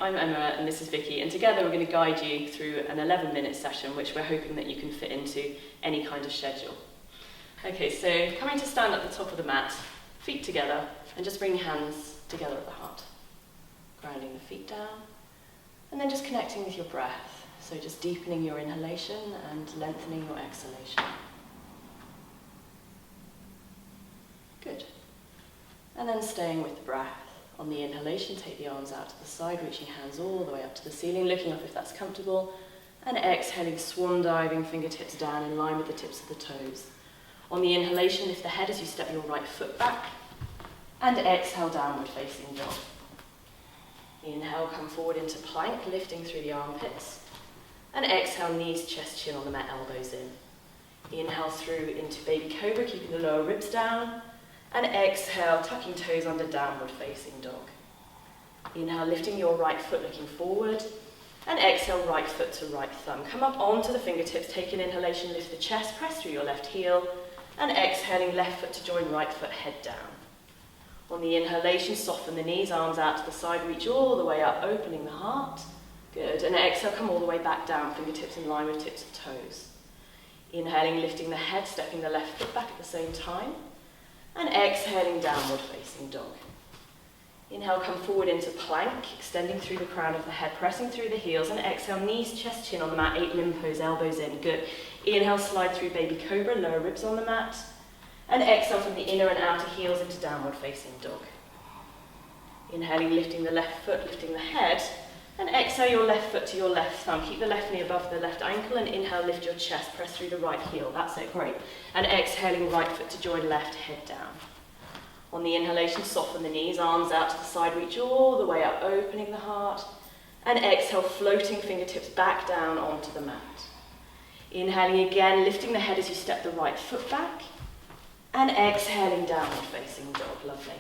I'm Emma and this is Vicky, and together we're going to guide you through an 11-minute session which we're hoping that you can fit into any kind of schedule. Okay, so coming to stand at the top of the mat, feet together, and just bring your hands together at the heart. Grounding the feet down, and then just connecting with your breath. So just deepening your inhalation and lengthening your exhalation. Good. And then staying with the breath. On the inhalation, take the arms out to the side, reaching hands all the way up to the ceiling, looking up if that's comfortable. And exhaling, swan diving, fingertips down in line with the tips of the toes. On the inhalation, lift the head as you step your right foot back. And exhale, downward facing dog. Inhale, come forward into plank, lifting through the armpits. And exhale, knees, chest, chin on the mat, elbows in. Inhale through into baby cobra, keeping the lower ribs down. And exhale, tucking toes under, downward facing dog. Inhale, lifting your right foot, looking forward. And exhale, right foot to right thumb. Come up onto the fingertips, take an inhalation, lift the chest, press through your left heel. And exhaling, left foot to join right foot, head down. On the inhalation, soften the knees, arms out to the side, reach all the way up, opening the heart. Good. And exhale, come all the way back down, fingertips in line with tips of toes. Inhaling, lifting the head, stepping the left foot back at the same time. And exhaling, downward facing dog. Inhale, come forward into plank, extending through the crown of the head, pressing through the heels, and exhale, knees, chest, chin on the mat, 8 limb pose, elbows in, good. Inhale, slide through baby cobra, lower ribs on the mat, and exhale from the inner and outer heels into downward facing dog. Inhaling, lifting the left foot, lifting the head, and exhale your left foot to your left thumb. Keep the left knee above the left ankle, and inhale, lift your chest, press through the right heel. That's it, great. And exhaling, right foot to join left, head down. On the inhalation, soften the knees, arms out to the side, reach all the way up, opening the heart. And exhale, floating fingertips back down onto the mat. Inhaling again, lifting the head as you step the right foot back. And exhaling, downward facing dog, lovely.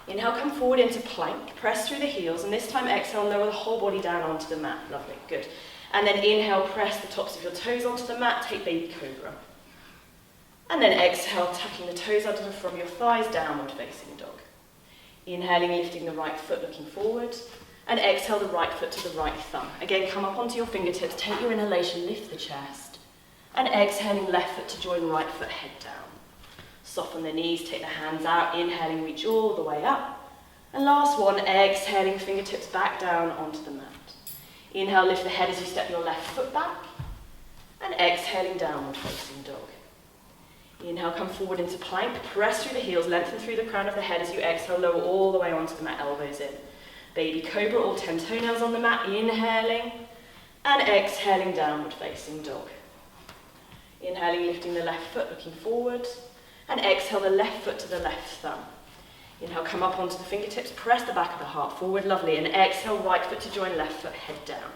Inhale, come forward into plank, press through the heels, and this time exhale, lower the whole body down onto the mat, lovely, good. And then inhale, press the tops of your toes onto the mat, take baby cobra. And then exhale, tucking the toes under from your thighs, downward facing dog. Inhaling, lifting the right foot, looking forward, and exhale the right foot to the right thumb. Again, come up onto your fingertips, take your inhalation, lift the chest, and exhaling left foot to join right foot, head down. Soften the knees, take the hands out, inhaling, reach all the way up. And last one, exhaling, fingertips back down onto the mat. Inhale, lift the head as you step your left foot back. And exhaling, downward facing dog. Inhale, come forward into plank, press through the heels, lengthen through the crown of the head as you exhale, lower all the way onto the mat, elbows in. Baby cobra, all 10 toenails on the mat, inhaling. And exhaling, downward facing dog. Inhaling, lifting the left foot, looking forward. And exhale the left foot to the left thumb. Inhale, come up onto the fingertips, press the back of the heart forward, lovely, and exhale, right foot to join left foot, head down.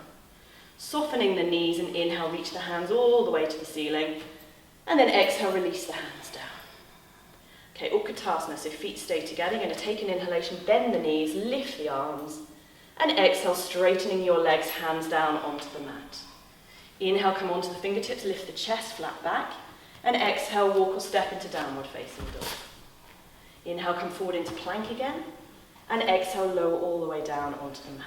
Softening the knees, and inhale, reach the hands all the way to the ceiling, and then exhale, release the hands down. Okay, Utkatasana, so feet stay together. You're going to take an inhalation, bend the knees, lift the arms, and exhale, straightening your legs, hands down onto the mat. Inhale, come onto the fingertips, lift the chest, flat back. And exhale, walk or step into downward facing dog. Inhale, come forward into plank again. And exhale, lower all the way down onto the mat.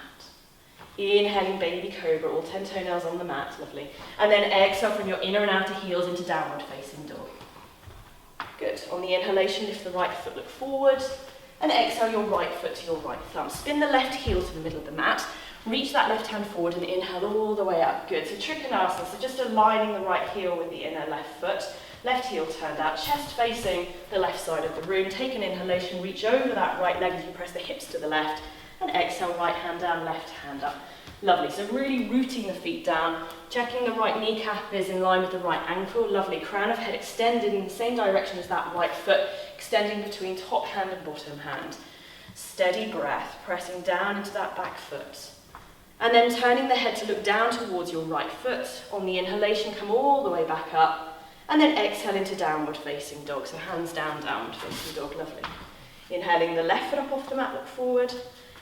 Inhaling, baby cobra, all 10 toenails on the mat, lovely. And then exhale from your inner and outer heels into downward facing dog. Good. On the inhalation, lift the right foot, look forward. And exhale your right foot to your right thumb. Spin the left heel to the middle of the mat. Reach that left hand forward and inhale all the way up. Good. So Trikonasana, so just aligning the right heel with the inner left foot. Left heel turned out, chest facing the left side of the room. Take an inhalation, reach over that right leg as you press the hips to the left. And exhale, right hand down, left hand up. Lovely. So really rooting the feet down. Checking the right kneecap is in line with the right ankle. Lovely. Crown of head extended in the same direction as that right foot. Extending between top hand and bottom hand. Steady breath, pressing down into that back foot. And then turning the head to look down towards your right foot. On the inhalation, come all the way back up. And then exhale into downward facing dog. So hands down, downward facing dog, lovely. Inhaling the left foot up off the mat, look forward.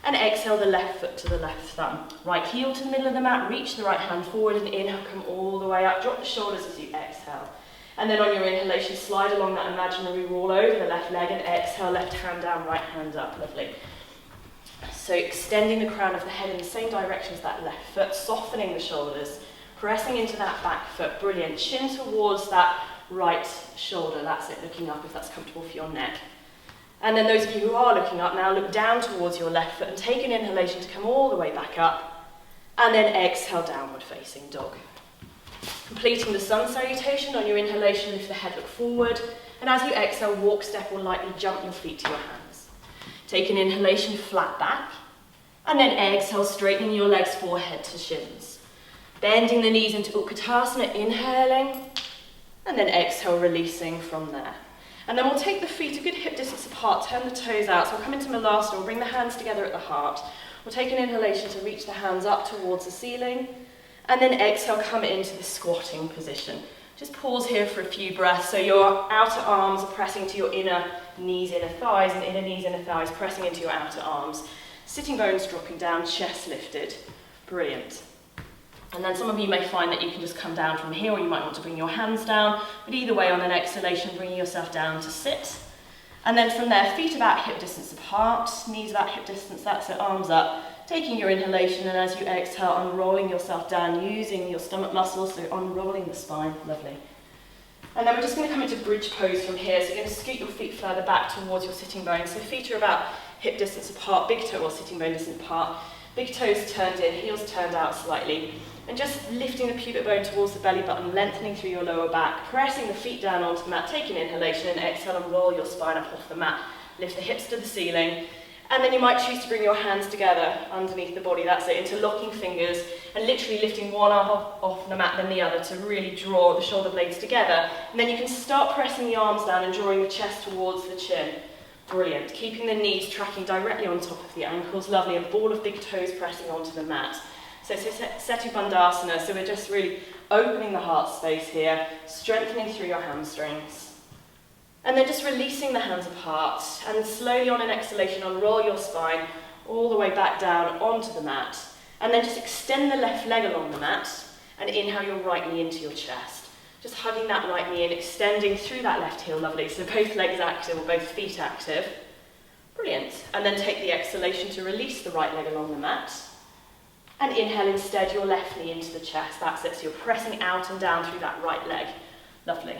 And exhale the left foot to the left thumb. Right heel to the middle of the mat, reach the right hand forward and inhale, come all the way up. Drop the shoulders as you exhale. And then on your inhalation, slide along that imaginary wall over the left leg and exhale, left hand down, right hand up, lovely. So extending the crown of the head in the same direction as that left foot, softening the shoulders, pressing into that back foot. Brilliant. Chin towards that right shoulder. That's it, looking up if that's comfortable for your neck. And then those of you who are looking up now, look down towards your left foot and take an inhalation to come all the way back up. And then exhale, downward facing dog. Completing the sun salutation on your inhalation, lift the head, look forward. And as you exhale, walk, step, or lightly jump your feet to your hands. Take an inhalation, flat back. And then exhale, straightening your legs, forehead to shins. Bending the knees into Utkatasana, inhaling. And then exhale, releasing from there. And then we'll take the feet a good hip distance apart, turn the toes out. So we'll come into Malasana, we'll bring the hands together at the heart. We'll take an inhalation to reach the hands up towards the ceiling. And then exhale, come into the squatting position. Just pause here for a few breaths. So your outer arms are pressing to your inner knees, inner thighs, and inner knees, inner thighs pressing into your outer arms. Sitting bones dropping down, chest lifted. Brilliant. And then some of you may find that you can just come down from here, or you might want to bring your hands down. But either way, on an exhalation, bringing yourself down to sit. And then from there, feet about hip distance apart, knees about hip distance, that's it, arms up. Taking your inhalation, and as you exhale, unrolling yourself down, using your stomach muscles, so unrolling the spine, lovely. And then we're just going to come into bridge pose from here. So you're going to scoot your feet further back towards your sitting bones. So feet are about hip distance apart, big toe or sitting bone distance apart. Big toes turned in, heels turned out slightly. And just lifting the pubic bone towards the belly button, lengthening through your lower back, pressing the feet down onto the mat, take an inhalation and exhale and roll your spine up off the mat. Lift the hips to the ceiling. And then you might choose to bring your hands together underneath the body, that's it, interlocking fingers, and literally lifting one arm off the mat then the other to really draw the shoulder blades together. And then you can start pressing the arms down and drawing the chest towards the chin. Brilliant. Keeping the knees tracking directly on top of the ankles, lovely, a ball of big toes pressing onto the mat. So Setu Bandhasana, so we're just really opening the heart space here, strengthening through your hamstrings. And then just releasing the hands apart, and slowly on an exhalation, unroll your spine all the way back down onto the mat. And then just extend the left leg along the mat, and inhale your right knee into your chest. Just hugging that right knee and extending through that left heel, lovely. So both legs active, or both feet active. Brilliant. And then take the exhalation to release the right leg along the mat. And inhale instead your left knee into the chest. That's it. So you're pressing out and down through that right leg. Lovely.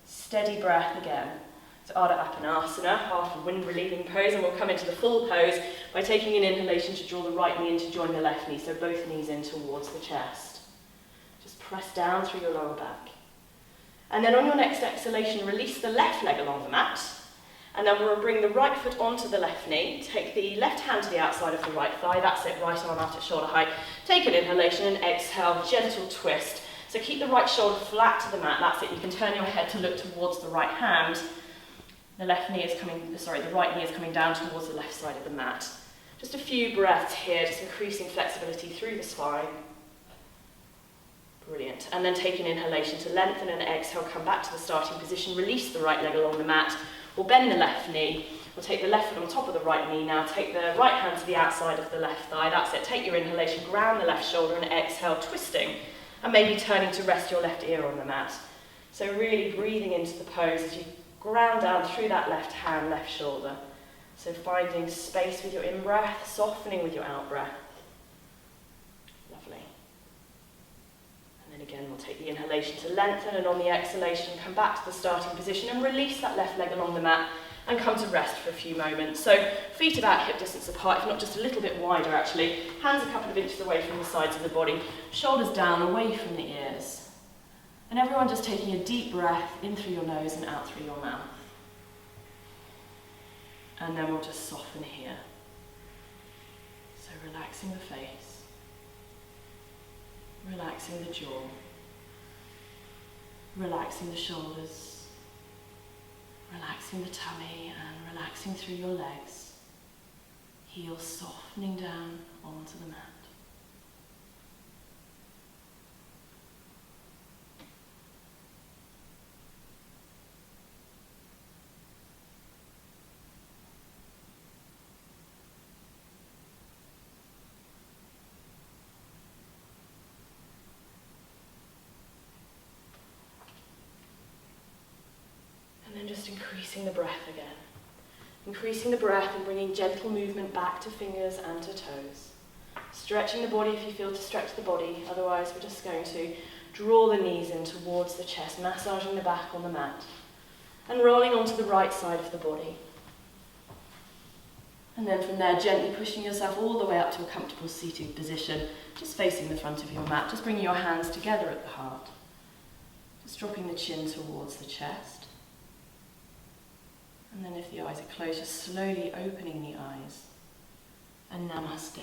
Steady breath again. So Ardha Appanasana, half a wind relieving pose, and we'll come into the full pose by taking an inhalation to draw the right knee in to join the left knee. So both knees in towards the chest. Just press down through your lower back. And then on your next exhalation, release the left leg along the mat. And then we'll bring the right foot onto the left knee. Take the left hand to the outside of the right thigh. That's it, right arm out at shoulder height. Take an inhalation and exhale, gentle twist. So keep the right shoulder flat to the mat. That's it. You can turn your head to look towards the right hand. The right knee is coming down towards the left side of the mat. Just a few breaths here, just increasing flexibility through the spine. Brilliant. And then take an inhalation to lengthen and exhale, come back to the starting position. Release the right leg along the mat. We'll bend the left knee. We'll take the left foot on top of the right knee now. Take the right hand to the outside of the left thigh. That's it. Take your inhalation, ground the left shoulder and exhale, twisting. And maybe turning to rest your left ear on the mat. So really breathing into the pose as you ground down through that left hand, left shoulder. So finding space with your in-breath, softening with your out-breath. Lovely. And then again, we'll take the inhalation to lengthen, and on the exhalation, come back to the starting position and release that left leg along the mat and come to rest for a few moments. So feet about hip distance apart, if not just a little bit wider actually. Hands a couple of inches away from the sides of the body. Shoulders down, away from the ears. And everyone just taking a deep breath in through your nose and out through your mouth. And then we'll just soften here. So relaxing the face, relaxing the jaw, relaxing the shoulders, relaxing the tummy and relaxing through your legs. Heels softening down onto the mat. And then just increasing the breath again. Increasing the breath and bringing gentle movement back to fingers and to toes. Stretching the body if you feel to stretch the body, otherwise we're just going to draw the knees in towards the chest, massaging the back on the mat. And rolling onto the right side of the body. And then from there, gently pushing yourself all the way up to a comfortable seated position, just facing the front of your mat, just bringing your hands together at the heart. Just dropping the chin towards the chest. And then if the eyes are closed, just slowly opening the eyes. And namaste.